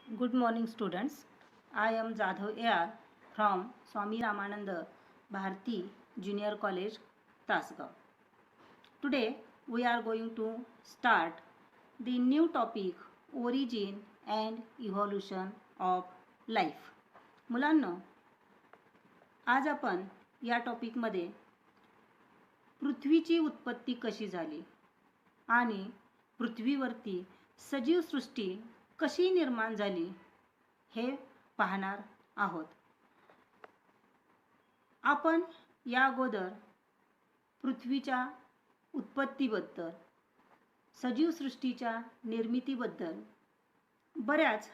Good morning, students. I am Jadhav A.R. from Swami Ramananda Bharati Junior College, Tasgaon. Today, we are going to start the new topic origin and evolution of life. मुलांनो, आज आपण या टॉपिकमध्ये पृथ्वीची उत्पत्ती कशी झाली आणि पृथ्वीवरती सजीव सृष्टी कशी निर्माण झाली हे पाहणार आहोत. आपण या अगोदर पृथ्वीच्या उत्पत्तीबद्दल, सजीव सृष्टीच्या निर्मितीबद्दल बऱ्याच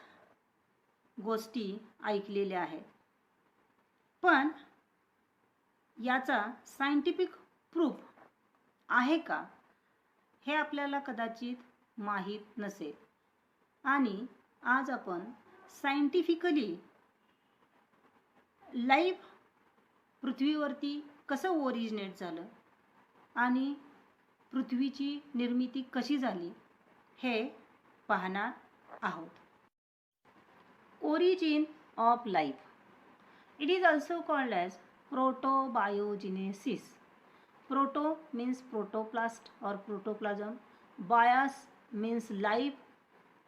गोष्टी ऐकलेल्या आहेत. पण याचा सायंटिफिक प्रूफ आहे का हे आपल्याला कदाचित माहीत नसेल. आणि आज आपण सायंटिफिकली लाईफ पृथ्वीवरती कसं ओरिजिनेट झालं आणि पृथ्वीची निर्मिती कशी झाली हे पाहणार आहोत. Origin of life. It is also called as protobiogenesis. Proto means protoplast or protoplasm, bios means life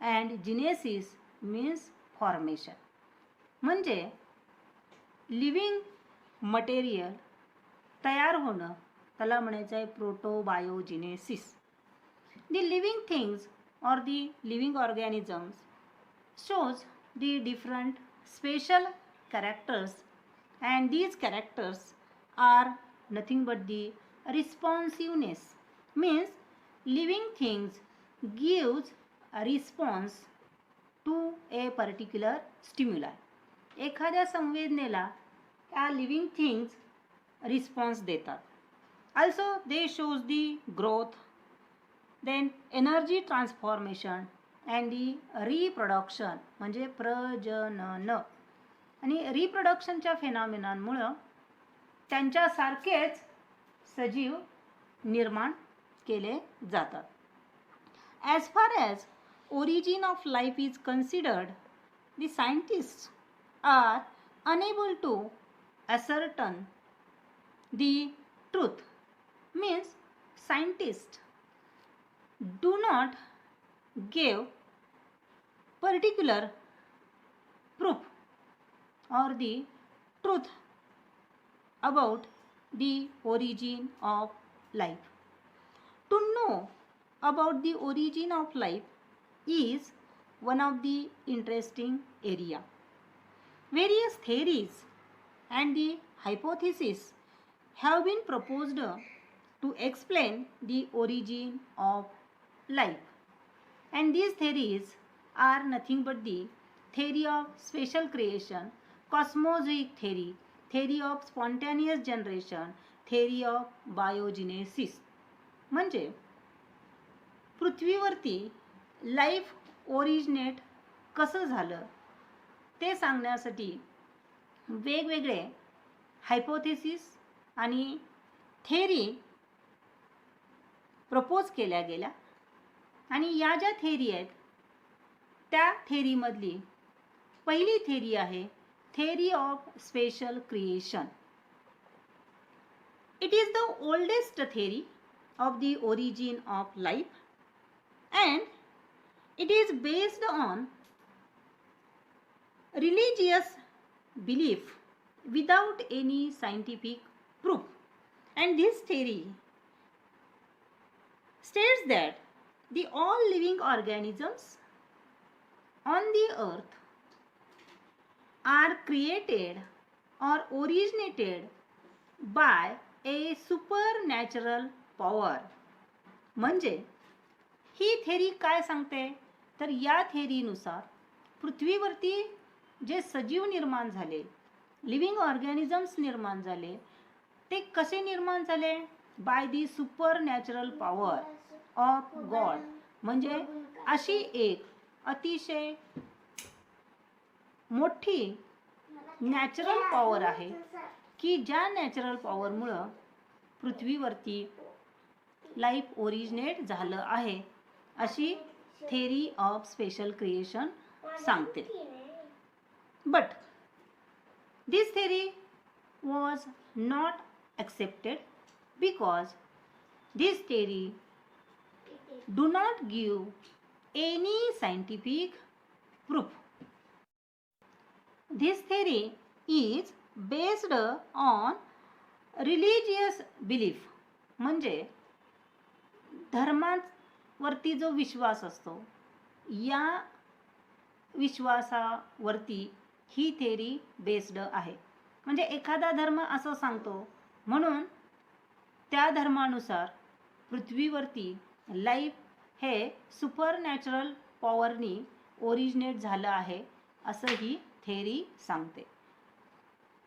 and genesis means formation. म्हणजे लिव्हिंग मटेरियल तयार होणं त्याला म्हणायचं आहे protobiogenesis. The living things or the living organisms shows the different special characters, and these characters are nothing but the responsiveness. Means living things gives a response to a particular stimuli. एखाद्या संवेदनेला त्या living things response देतात. also they shows the growth, then energy transformation and the reproduction म्हणजे प्रजनन. आणि रिप्रोडक्शनच्या फेनॉमेनॉनमुळं त्यांच्यासारखेच सजीव निर्माण केले जातात. As far as origin of life is considered, the scientists are unable to ascertain the truth. Means scientists do not give particular proof or the truth about the origin of life. To know about the origin of life is one of the interesting area. Various theories and the hypotheses have been proposed to explain the origin of life. And these theories are nothing but the theory of special creation, cosmologic theory, theory of spontaneous generation, theory of biogenesis. म्हणजे पृथ्वीवरती life originate कसं झालं ते सांगण्यासाठी वेगवेगळे hypothesis आणि theory propose केल्या गेल्या. आणि या ज्या थेरी आहेत त्या थेरीमधली पहिली थेरी आहे theory of special creation. It is the oldest theory of the origin of life and it is based on religious belief without any scientific proof. And this theory states that the all living organisms on the earth are created or originated by a supernatural power. म्हणजे ही theory काय सांगते तर या थेरीनुसार पृथ्वीवरती जे सजीव निर्माण झाले, लिव्हिंग ऑर्गॅनिझम्स निर्माण झाले, ते कसे निर्माण झाले by the super natural power of God. म्हणजे अशी एक अतिशय मोठी नॅचरल पॉवर आहे की ज्या नॅचरल पॉवरमुळं पृथ्वीवरती लाईफ ओरिजिनेट झालं आहे अशी थेरी ऑफ स्पेशल क्रिएशन सांगते. But this theory was not accepted because this theory do not give any scientific proof. This theory is based on religious belief. म्हणजे धर्मावरती जो विश्वास असतो या विश्वासावरती ही थेरी बेस्ड आहे. म्हणजे एखादा धर्म असं सांगतो म्हणून त्या धर्मानुसार पृथ्वीवरती लाईफ हे सुपरनॅचरल पॉवरनी ओरिजिनेट झालं आहे असं ही थेरी सांगते.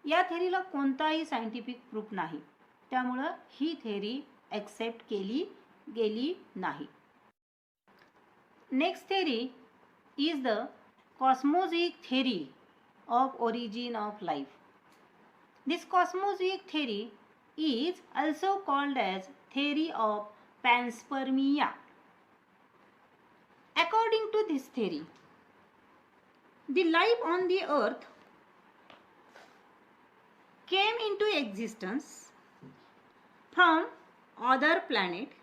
या थेरीला कोणताही सायंटिफिक प्रूफ नाही, त्यामुळं ही थेरी ॲक्सेप्ट केली गेली नाही. Next theory is the cosmologic theory of origin of life. This cosmologic theory is also called as theory of panspermia. According to this theory, the life on the earth came into existence from other planet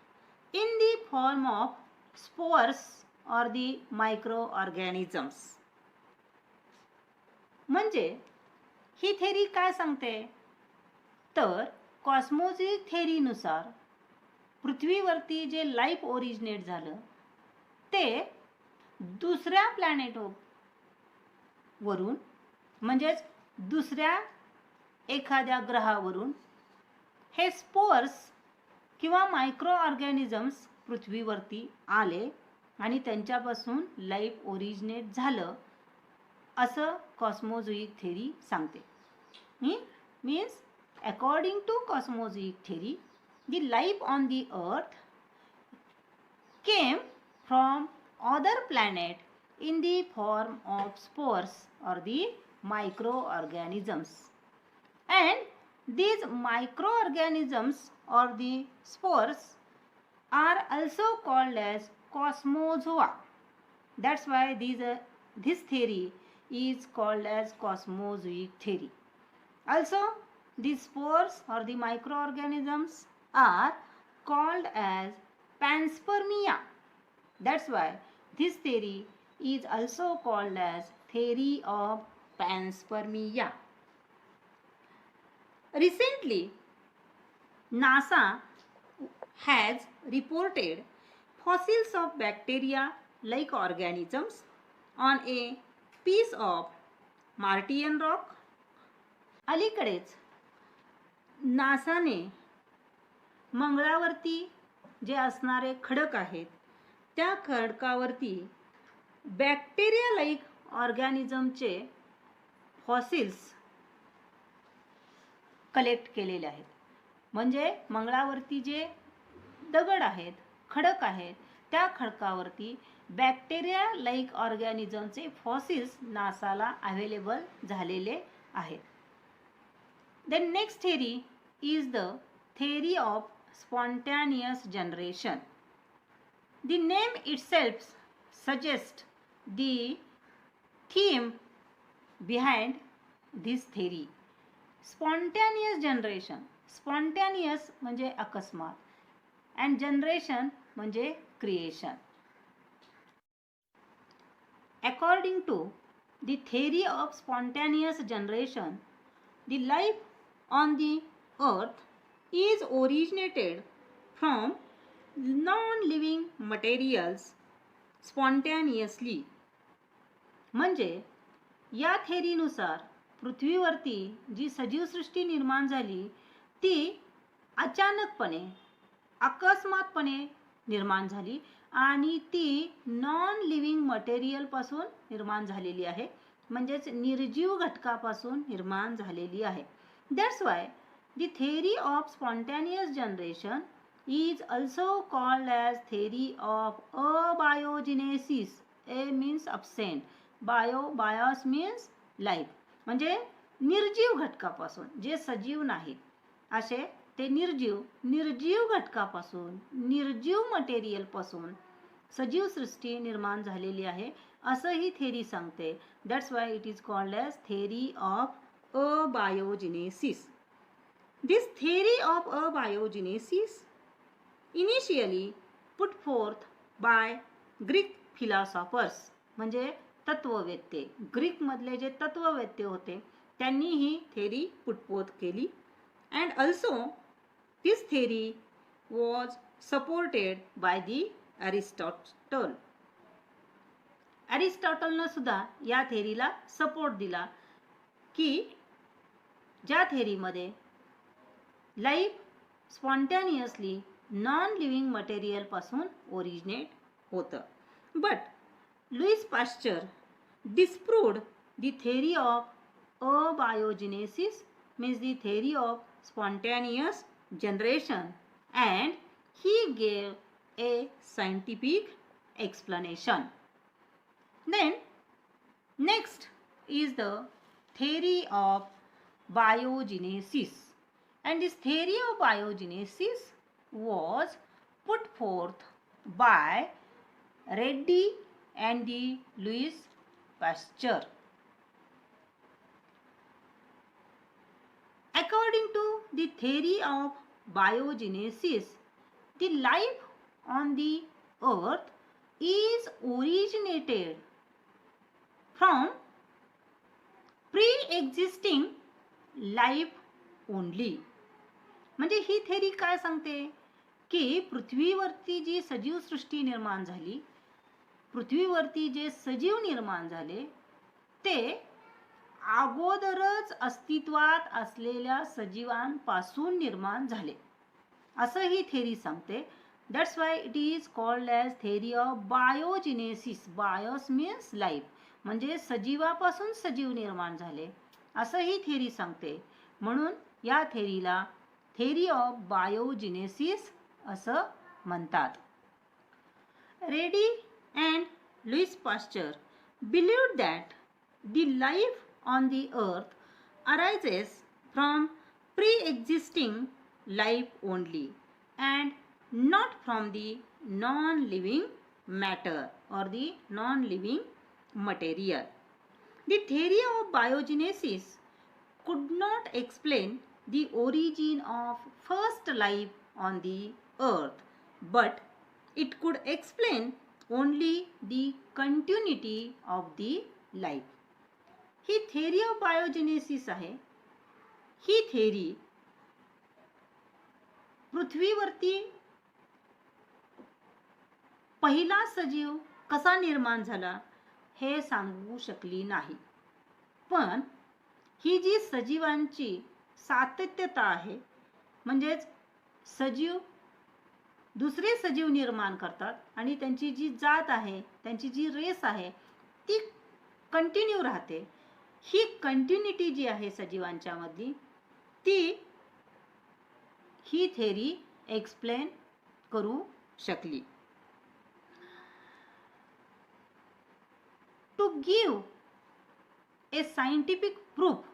in the form of spores or the microorganisms. म्हणजे ही theory काय सांगते तर कॉस्मॉलॉजिक थेरीनुसार पृथ्वीवरती जे life originate झालं ते दुसऱ्या planet वरून म्हणजेच दुसऱ्या एखाद्या ग्रहावरून हे स्पोर्स किंवा मायक्रो ऑर्गॅनिझम्स पृथ्वीवरती आले आणि त्यांच्यापासून लाईफ ओरिजिनेट झालं असं कॉस्मॉलॉजिक थेरी सांगते. Means according to cosmologic theory the life on the earth came from other planet in the form of spores or the microorganisms and these microorganisms or the spores are also called as cosmozoa. That's why this theory is called as cosmozoic theory. Also, these spores or the microorganisms are called as panspermia. That's why this theory is also called as theory of panspermia. Recently, NASA has reported fossils of bacteria-like organisms on a piece of Martian rock. अलीकडेच नासाने मंगळावरती जे असणारे खडक आहेत त्या खडकावरती bacteria like ऑर्गॅनिझमचे fossils collect केलेले आहेत. म्हणजे मंगळावरती जे दगड आहेत खडक आहेत त्या खडकावरती बॅक्टेरिया लाईक ऑर्गॅनिझमचे फॉसिल्स नासाला अवेलेबल झालेले आहेत. The next theory is the theory of spontaneous generation. The name itself suggest the theme behind this theory. Spontaneous generation. Spontaneous म्हणजे अकस्मात अँड जनरेशन म्हणजे creation. According to the theory of spontaneous generation the life on the earth is originated from non living materials spontaneously. म्हणजे या थेरीनुसार पृथ्वीवरती जी सजीवसृष्टी निर्माण झाली ती अचानकपणे अकस्मातपणे निर्माण झाली आणि ती नॉन लिव्हिंग मटेरियलपासून निर्माण झालेली आहे. म्हणजेच निर्जीव घटकापासून निर्माण झालेली आहे. That's why the theory of spontaneous generation is also called as theory of abiogenesis. A means absent, bios means life. म्हणजे निर्जीव घटकापासून जे सजीव नाहीत असे ते निर्जीव घटकापासून निर्जीव मटेरियलपासून सजीव सृष्टी निर्माण झालेली आहे असं ही थेरी सांगते. That's why it is called as theory of abiogenesis. This theory of abiogenesis initially put fourth by Greek philosophers, म्हणजे तत्ववेत्ते. ग्रीकमधले जे तत्ववेत्ते होते त्यांनी ही थेरी पुटफोर्थ केली. And also this theory was supported by the Aristotle. अरिस्टॉटलनं सुद्धा या थेरीला सपोर्ट दिला की ज्या थेरीमध्ये life spontaneously non living material पासून ओरिजिनेट होतं. But Louis Pasteur disproved the theory of abiogenesis, means the theory of spontaneous generation, and he gave a scientific explanation. Then next is the theory of biogenesis, and this theory of biogenesis was put forth by Reddy and the Louis Pasteur. According to the theory of biogenesis, the life on the earth is originated from pre-existing life only. म्हणजे ही theory काय सांगते की पृथ्वीवरती जी सजीव सृष्टी निर्माण झाली, पृथ्वीवरती जे सजीव निर्माण झाले ते अगोदरच अस्तित्वात असलेल्या सजीवांपासून निर्माण झाले असं ही थेरी सांगते. That's why it is called as theory of biogenesis. BIOS means life, म्हणजे सजीवापासून सजीव निर्माण झाले असं ही थेरी सांगते. म्हणून या थेरीला थेरी ऑफ बायोजेनेसिस असं म्हणतात. Redi and Louis Pasteur believed that the life on the earth arises from pre-existing life only and not from the non-living matter or the non-living material. The theory of biogenesis could not explain the origin of first life on the earth, but it could explain only the continuity of the life. He theory of biogenesis आहे. ही theory पृथ्वीवरती पहिला सजीव कसा निर्माण झाला हे सांगू शकली नाही, पण ही जी सजीवांची सातत्यता आहे, म्हणजेच सजीव दुसरे सजीव निर्माण करतात आणि त्यांची जी जात आहे, त्यांची जी रेस आहे ती कंटिन्यू राहते. ही कंटिन्युटी जी आहे सजीवांच्या मधली ती ही थेरी एक्सप्लेन करू शकली. To give a scientific proof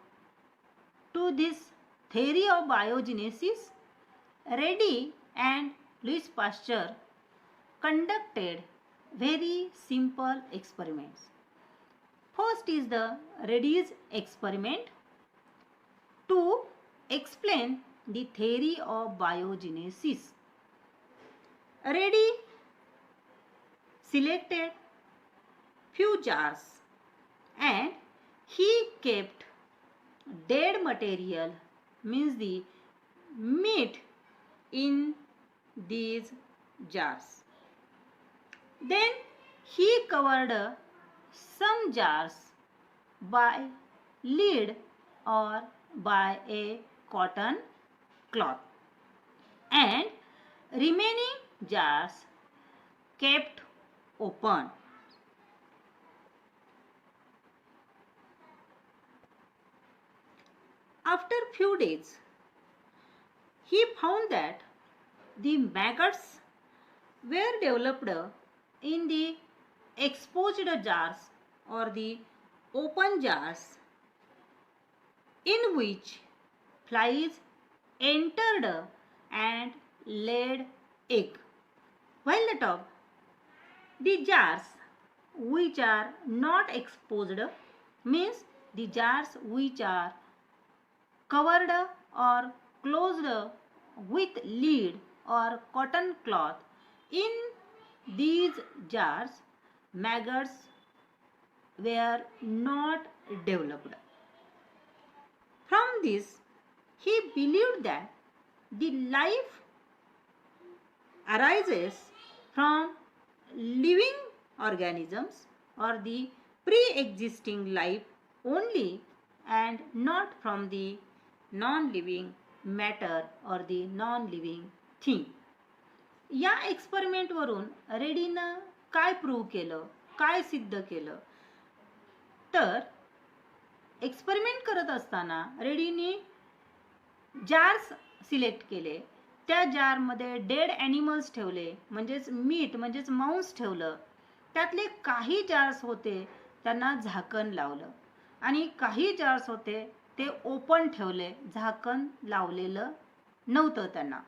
to this theory of biogenesis, Redi and Louis Pasteur conducted very simple experiments. First is the Reddy's experiment to explain the theory of biogenesis. Reddy selected few jars and he kept dead material, means the meat, in these jars. Then he covered some jars by lid or by a cotton cloth and remaining jars kept open. After few days he found that the maggots were developed in the exposed jars or the open jars in which flies entered and laid egg, while the top The jars which are not exposed means the jars which are covered or closed with lid or cotton cloth. In these jars, maggots were not developed. From this, he believed that the life arises from living organisms or the pre-existing life only and not from the non-living matter or the non-living thing. या एक्सपेरिमेंटवरून रेडीनं काय prove केलं, काय सिद्ध केलं, तर experiment करत असताना रेडीने jars select केले. त्या जारमध्ये डेड ॲनिमल्स ठेवले, म्हणजेच मीट म्हणजेच मांस ठेवलं. त्यातले काही जार्स होते त्यांना झाकण लावलं आणि काही जार्स होते ते ओपन ठेवले, झाकण लावलेलं नव्हतं त्यांना.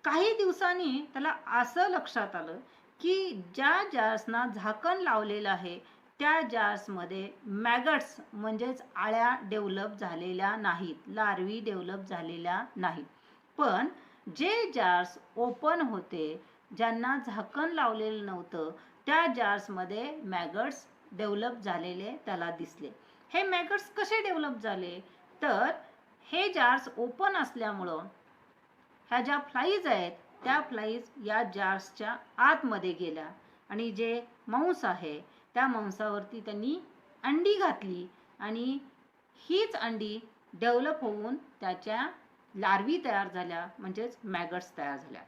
काही दिवसांनी त्याला असं लक्षात आलं की ज्या जार्सना झाकण लावलेलं आहे त्या जार्समध्ये मॅगट्स म्हणजेच आळ्या डेव्हलप झालेल्या नाहीत, लार्वी डेव्हलप झालेल्या नाहीत. पण जे जार्स ओपन होते, ज्यांना झाकण लावलेलं नव्हतं, त्या जार्समध्ये मॅगट्स डेव्हलप झालेले त्याला दिसले. हे मॅगट्स कसे डेव्हलप झाले, तर हे जार्स ओपन असल्यामुळं ह्या ज्या फ्लाईज आहेत त्या फ्लाईज या जार्सच्या आतमध्ये गेल्या आणि जे मांस आहे त्या मांसावरती त्यांनी अंडी घातली आणि हीच अंडी डेव्हलप होऊन त्याच्या लार्वी तयार झाल्या, म्हणजेच मॅगट्स तयार झाल्या.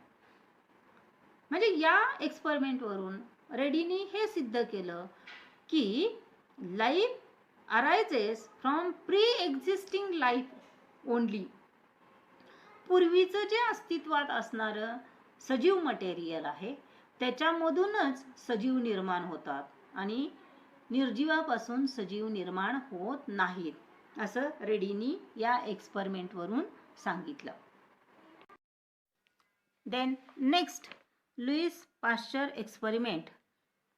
म्हणजे या एक्सपेरिमेंटवरून रेडीने हे सिद्ध केलं की life arises from pre existing life only. पूर्वीचं जे अस्तित्वात असणारं सजीव मटेरियल आहे त्याच्यामधूनच सजीव निर्माण होतात आणि निर्जीवापासून सजीव निर्माण होत नाहीत, असं रेडीनी या एक्सपेरिमेंटवरून सांगितलं. Then next, Louis Pasteur experiment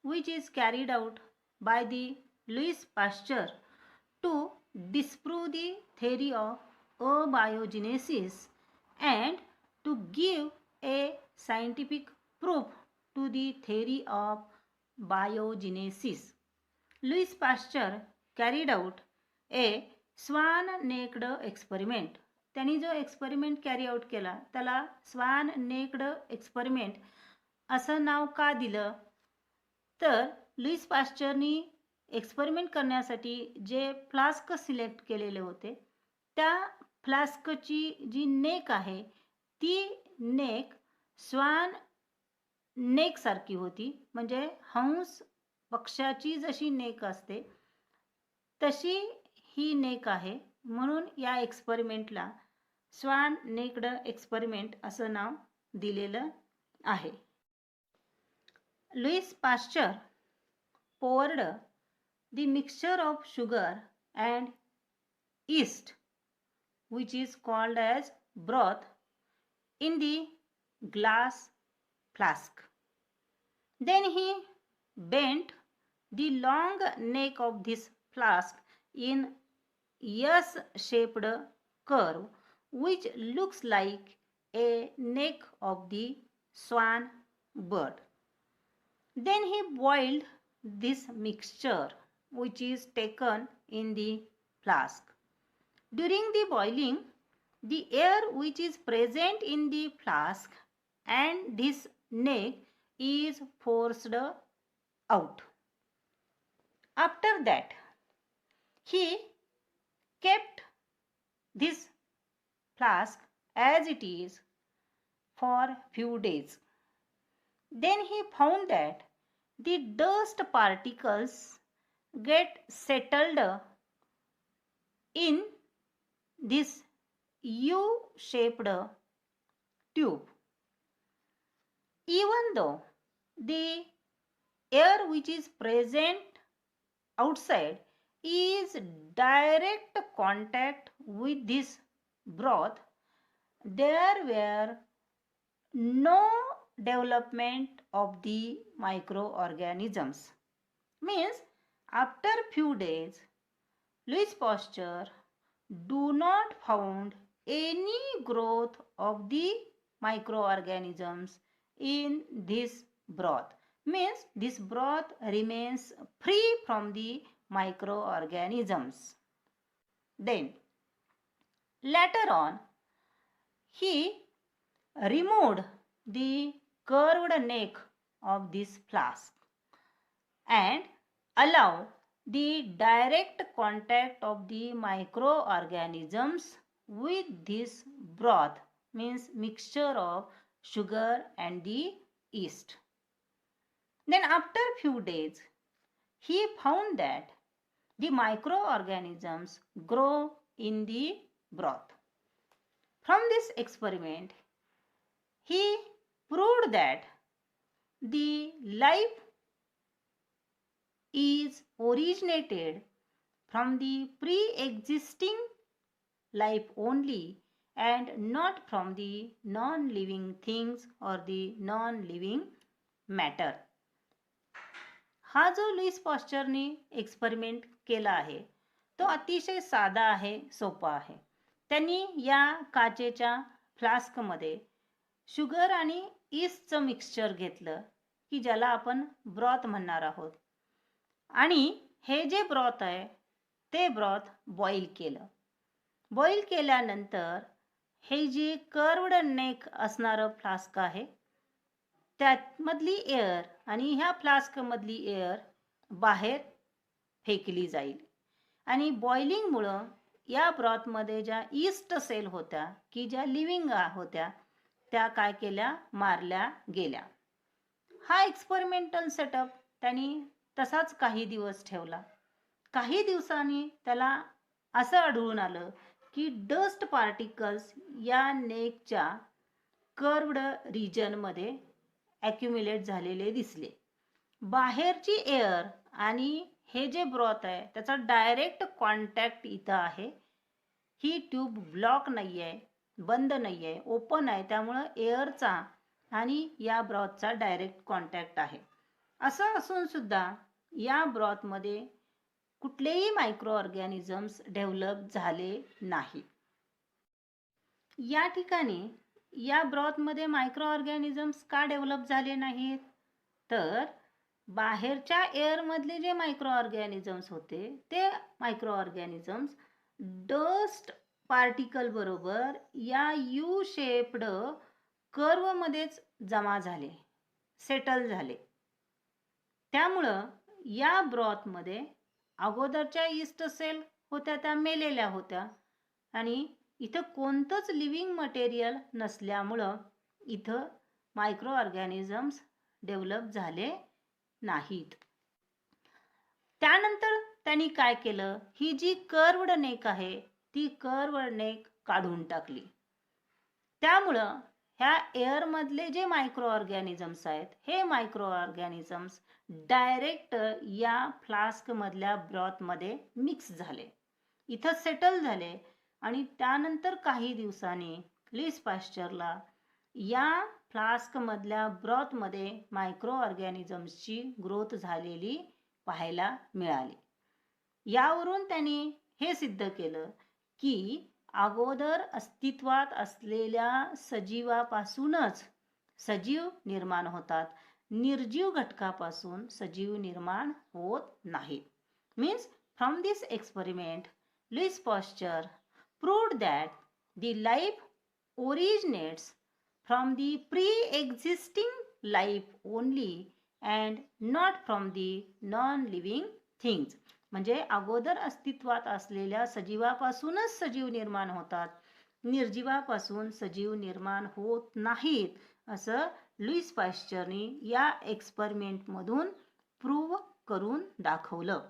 which is carried out by the Louis Pasteur to disprove the theory of abiogenesis and to give a scientific proof to the theory of biogenesis. Louis Pasteur carried out a swan-necked experiment. त्यांनी जो experiment carry out केला त्याला Swan necked experiment असं नाव का दिलं, तर Lewis पाश्चरनी experiment करण्यासाठी जे फ्लास्क सिलेक्ट केलेले होते त्या फ्लास्कची जी नेक आहे ती नेक स्वान नेक सारखी होती, म्हणजे हंस पक्षाची जशी नेक असते तशी ही नेक आहे, म्हणून या एक्सपेरिमेंटला स्वान नेक्ड एक्सपेरिमेंट असं नाव दिलेलं आहे. Louis Pasteur poured the mixture of sugar and yeast, which is called as broth, in the glass flask. Then he bent the long neck of this flask in S-shaped curve, which looks like a neck of the swan bird. Then he boiled this mixture which is taken in the flask. During the boiling, the air which is present in the flask and this neck is forced out. After that, he kept this flask as it is for few days. Then he found that the dust particles get settled in this U-shaped tube. Even though the air which is present outside is direct contact with this broth, there were no development of the microorganisms. Means after few days, Louis Pasteur do not found any growth of the microorganisms in this broth. Means this broth remains free from the microorganisms. Then later on, he removed the curved neck of this flask and allowed the direct contact of the microorganisms with this broth, means mixture of sugar and the yeast. Then after few days, he found that the microorganisms grow in the broth. From this experiment, he proved that the life is originated from the pre-existing life only and not from the non-living things or the non-living matter. हा जो Lewis पॉस्चरने experiment केला आहे तो अतिशय साधा आहे, सोपा आहे. त्यांनी या काचेच्या फ्लास्कमध्ये शुगर आणि ईस्टचं मिक्सचर घेतलं की ज्याला आपण ब्रॉथ म्हणणार आहोत आणि हे जे ब्रॉथ आहे ते ब्रॉथ बॉईल केलं. बॉईल केल्यानंतर हे जे कर्वड नेक असणारं फ्लास्क आहे त्यामधली एअर आणि ह्या फ्लास्कमधली एअर बाहेर फेकली जाईल आणि बॉइलिंगमुळं या ब्रॉथमध्ये ज्या ईस्ट सेल होत्या की ज्या लिव्हिंग होत्या त्या काय केल्या, मारल्या गेल्या. हा एक्सपेरिमेंटल सेटअप त्यांनी तसाच काही दिवस ठेवला. काही दिवसांनी त्याला असं आढळून आलं की डस्ट पार्टिकल्स या नेकच्या कर्व्ड रिजनमध्ये ॲक्युम्युलेट झालेले दिसले. बाहेरची एअर आणि हे जे ब्रॉथ आहे त्याचा डायरेक्ट कॉन्टॅक्ट इथं आहे. ही ट्यूब ब्लॉक नाही आहे, बंद नाही आहे, ओपन आहे. त्यामुळं एअरचा आणि या ब्रॉथचा डायरेक्ट कॉन्टॅक्ट आहे. असं असून सुद्धा या ब्रॉथमध्ये कुठलेही मायक्रो ऑर्गॅनिझम्स डेव्हलप झाले नाही. या ठिकाणी या ब्रॉथमध्ये मायक्रो ऑर्गॅनिझम्स का डेव्हलप झाले नाहीत, तर बाहेरच्या एअरमधले जे मायक्रो ऑर्गॅनिझम्स होते ते मायक्रो ऑर्गॅनिझम्स डस्ट पार्टिकल बरोबर या यू शेप्ड कर्वमध्येच जमा झाले, सेटल झाले. त्यामुळं या ब्रॉथमध्ये अगोदरच्या ईस्ट सेल होत्या त्या मेलेल्या होत्या आणि इथं कोणतंच लिव्हिंग मटेरियल नसल्यामुळं इथं मायक्रो ऑर्गॅनिझम्स डेव्हलप झाले नाहीत. त्यानंतर त्यांनी काय केलं, ही जी कर्व्ड नेक आहे ती कर्व्ड नेक काढून टाकली. त्यामुळं ह्या एअरमधले जे मायक्रो ऑर्गॅनिझम्स आहेत हे मायक्रो ऑर्गॅनिझम्स डायरेक्ट या फ्लास्कमधल्या ब्रॉथमध्ये मिक्स झाले, इथं सेटल झाले आणि त्यानंतर काही दिवसांनी लुईस पाश्चरला या फ्लास्कमधल्या ब्रॉथमध्ये मायक्रो ऑर्गॅनिझम्सची ग्रोथ झालेली पाहायला मिळाली. यावरून त्यांनी हे सिद्ध केलं की अगोदर अस्तित्वात असलेल्या सजीवापासूनच सजीव निर्माण होतात, निर्जीव घटकापासून सजीव निर्माण होत नाहीत. Means from this experiment Louis Pasteur proved that the life originates from the pre-existing life only and not from the non-living things. म्हणजे अगोदर अस्तित्वात असलेल्या सजीवापासूनच सजीव निर्माण होतात, निर्जीवापासून सजीव निर्माण होत नाहीत असं लुईस पाश्चरने या एक्सपेरिमेंटमधून प्रूव्ह करून दाखवलं.